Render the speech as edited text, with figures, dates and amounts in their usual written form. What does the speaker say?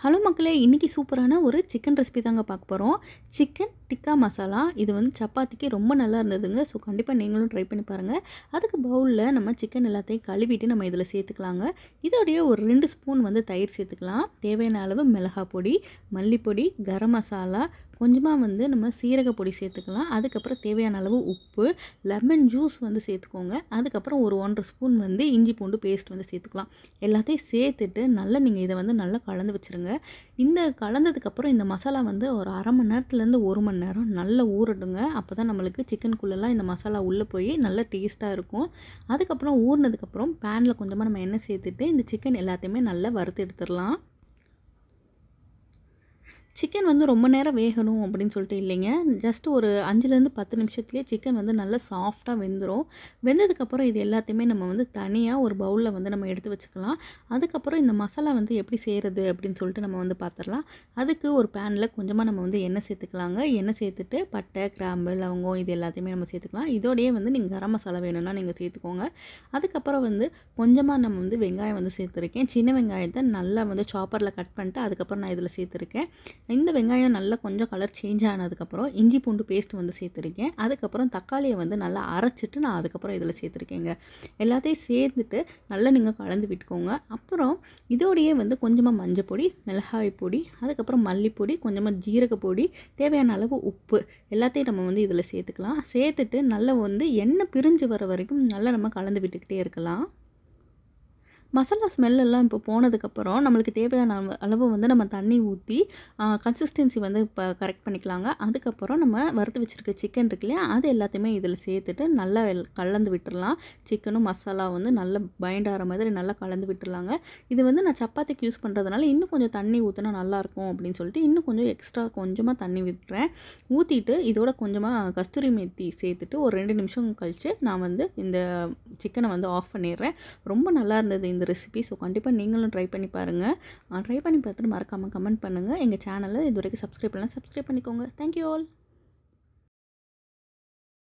Hello மக்களே! இன்னைக்கு சூப்பரான ஒரு சிக்கன் ரெசிபி தாங்க பார்க்க போறோம். சிக்கன் டிக்கா மசாலா. இது வந்து சப்பாத்திக்கு ரொம்ப நல்லா இருந்ததுங்க. ஸோ கண்டிப்பா நீங்களும் ட்ரை பண்ணி பாருங்க. அதுக்கு பவுல்ல நம்ம சிக்கன் எல்லாத்தையும் கழுவிட்டு நம்ம இதில சேர்த்துக்கலாங்க. இதோடயே ஒரு 2 ஸ்பூன் வந்து தயிர் சேர்த்துக்கலாம். தேவையான அளவு மிளகாய் பொடி, மல்லிப்பொடி, கரம் மசாலா, கொஞ்சமா வந்து நம்ம சீரக பொடி சேர்த்துக்கலாம். அதுக்கப்புறம் தேவையான அளவு உப்பு, லெமன் ஜூஸ் வந்து சேர்த்துக்கோங்க. அதுக்கப்புறம் ஒரு 1 1/2 ஸ்பூன் வந்து இஞ்சி பூண்டு பேஸ்ட் வந்து சேர்த்துக்கலாம். எல்லாத்தையும் சேர்த்துட்டு நல்லா நீங்க இத வந்து நல்லா கலந்து வச்சுருங்க. இந்த கலந்ததுக்கப்புறம் இந்த மசாலா வந்து ஒரு 1/2 மணி நேரத்துலேருந்து 1 மணி நேரம் நல்லா ஊறட்டுங்க. அப்போ தான் நம்மளுக்கு சிக்கனுக்குள்ளலாம் இந்த மசாலா உள்ளே போய் நல்லா டேஸ்ட்டாக இருக்கும். அதுக்கப்புறம் ஊறினதுக்கப்புறம் பேனில் கொஞ்சமாக நம்ம எண்ணெய் சேர்த்துட்டு இந்த சிக்கன் எல்லாத்தையுமே நல்லா வறுத்து எடுத்துடலாம். சிக்கன் வந்து ரொம்ப நேரம் வேகணும் அப்படின்னு சொல்லிட்டு இல்லைங்க. ஜஸ்ட் ஒரு 5லேருந்து 10 நிமிஷத்துலேயே சிக்கன் வந்து நல்லா சாஃப்டாக வெந்துடும். வெந்ததுக்கப்புறம் இது எல்லாத்தையுமே நம்ம வந்து தனியாக ஒரு பவுலில் வந்து நம்ம எடுத்து வச்சுக்கலாம். அதுக்கப்புறம் இந்த மசாலா வந்து எப்படி செய்கிறது அப்படின்னு சொல்லிட்டு நம்ம வந்து பார்த்துடலாம். அதுக்கு ஒரு பேனில் கொஞ்சமாக நம்ம வந்து எண்ணெய் சேர்த்துக்கலாங்க. எண்ணெய் சேர்த்துட்டு பட்டை, கிராம்பு, லவங்கம் இது எல்லாத்தையுமே நம்ம சேர்த்துக்கலாம். இதோடையே வந்து நீங்கள் கரம் மசாலா வேணும்னா நீங்கள் சேர்த்துக்கோங்க. அதுக்கப்புறம் வந்து கொஞ்சமாக நம்ம வந்து வெங்காயம் வந்து சேர்த்துருக்கேன். சின்ன வெங்காயத்தை நல்லா வந்து சாப்பரில் கட் பண்ணிட்டு அதுக்கப்புறம் நான் இதில் சேர்த்துருக்கேன். இந்த வெங்காயம் நல்லா கொஞ்சம் கலர் சேஞ்ச் ஆனதுக்கப்புறம் இஞ்சி பூண்டு பேஸ்ட் வந்து சேர்த்துருக்கேன். அதுக்கப்புறம் தக்காளியை வந்து நல்லா அரைச்சிட்டு நான் அதுக்கப்புறம் இதில் சேர்த்துருக்கேங்க. எல்லாத்தையும் சேர்த்துட்டு நல்லா நீங்கள் கலந்து விட்டுக்கோங்க. அப்புறம் இதோடையே வந்து கொஞ்சமாக மஞ்சள் பொடி, மிளகாய் பொடி, அதுக்கப்புறம் மல்லிப்பொடி, கொஞ்சமாக ஜீரக பொடி, தேவையான அளவு உப்பு எல்லாத்தையும் நம்ம வந்து இதில் சேர்த்துக்கலாம். சேர்த்துட்டு நல்லா வந்து எண்ணெய் பிரிஞ்சு வர வரைக்கும் நல்லா நம்ம கலந்து விட்டுக்கிட்டே இருக்கலாம். மசாலா ஸ்மெல்லாம் இப்போ போனதுக்கப்புறம் நம்மளுக்கு தேவையான அளவு வந்து நம்ம தண்ணி ஊற்றி கன்சிஸ்டன்சி வந்து இப்போ கரெக்ட் பண்ணிக்கலாங்க. அதுக்கப்புறம் நம்ம வறுத்து வச்சுருக்க சிக்கன் இருக்கு இல்லையா, அது எல்லாத்தையுமே இதில் சேர்த்துட்டு நல்லா கலந்து விட்டுறலாம். சிக்கனும் மசாலா வந்து நல்லா பைண்ட் ஆகிற மாதிரி நல்லா கலந்து விட்டுறலாங்க. இது வந்து நான் சப்பாத்திக்கு யூஸ் பண்ணுறதுனால இன்னும் கொஞ்சம் தண்ணி ஊற்றினா நல்லாயிருக்கும் அப்படின்னு சொல்லிட்டு இன்னும் கொஞ்சம் எக்ஸ்ட்ரா கொஞ்சமாக தண்ணி விட்டுறேன். ஊற்றிட்டு இதோட கொஞ்சமாக கஸ்தூரி மேத்தி சேர்த்துட்டு ஒரு 2 நிமிஷம் கழித்து நான் வந்து இந்த சிக்கனை வந்து ஆஃப் பண்ணிடுறேன். ரொம்ப நல்லா இருந்தது இந்த ரெசிபி. ஸோ கண்டிப்பாக நீங்களும் ட்ரை பண்ணி பாருங்கள். ட்ரை பண்ணி பார்த்துட்டு மறக்காமல் கமெண்ட் பண்ணுங்கள். எங்கள் சேனலை இதுவரைக்கும் சப்ஸ்கிரைப் பண்ணலாம், சப்ஸ்கிரைப் பண்ணிக்கோங்க. Thank you all.